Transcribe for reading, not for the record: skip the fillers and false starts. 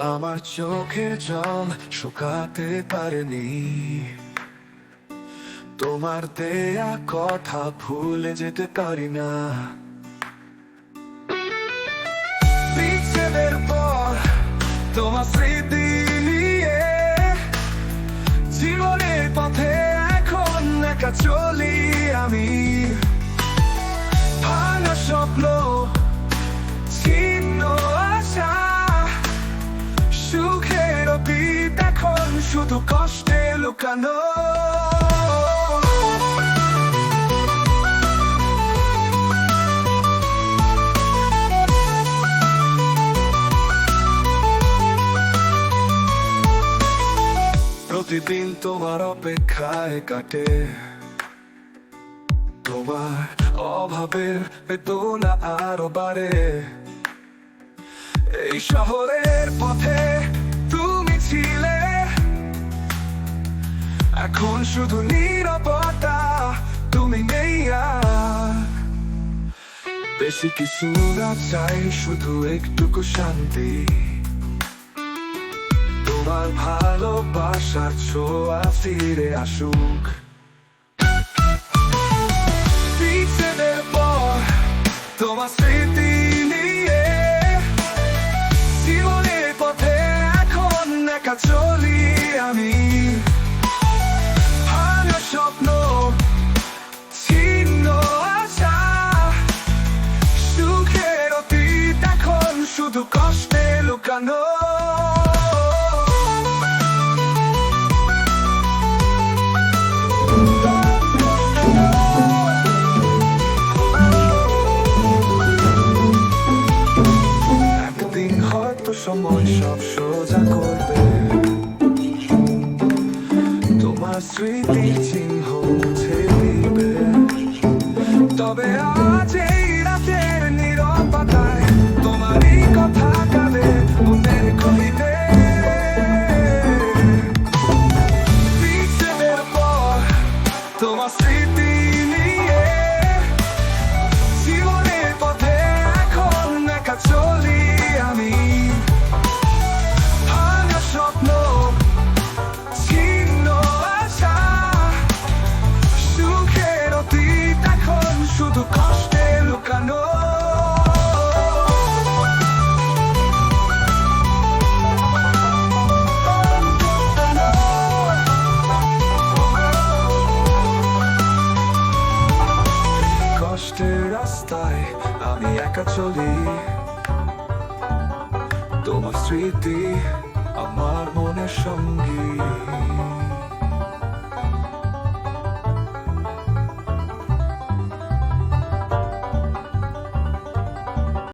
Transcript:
আমার চোখের জল শুকাতে পারেনি, তোমার দেয়া কথা ভুলে যেতে পারি না। বিচ্ছেদের পর তোমার স্মৃতি নিয়ে জীবনের পথে এখন একা চলি আমি। ভাঙা স্বপ্ন, ছিন্ন আশা, সুখের অতীত এখন শুধু কষ্টে লুকানো। প্রতিদিন তোমার অপেক্ষায় কাটে, তোমার অভাবের বেদনা আরো বাড়ে। এই শহরের পথে তুমি ছিলে, এখন শুধু নীরবতা, তুমি নেই আর। বেশি কিছু না চাই, শুধু একটুকু শান্তি, তোমার ভালোবাসার ছোঁয়া ফিরে আসুক। বিচ্ছেদের পর তোমার স্মৃতি নিয়ে জীবনের পথে এখন একা চলি আমি। ভাঙা স্বপ্ন, ছিন্ন আশা, সুখের অতীত এখন শুধু কষ্টে লুকানো। সময় সব সোজা করবে, তোমার স্মৃতির চিহ্ন মুছে দিবে। তবে আজ এই রাতের নীরবতায় তোমারই কথা কাঁদে মনের গভীরে। বিচ্ছেদের পর তোমার স্মৃতি নিয়ে জীবনের পথে এখন একা চলি আমি। স্বপ্ন, ছিন্ন আশা, সুখের অতীত এখন শুধু কষ্টে লুকানো। কষ্টের রাস্তায় আমি একা চলি, তোমার স্মৃতি আমার মনের সঙ্গী।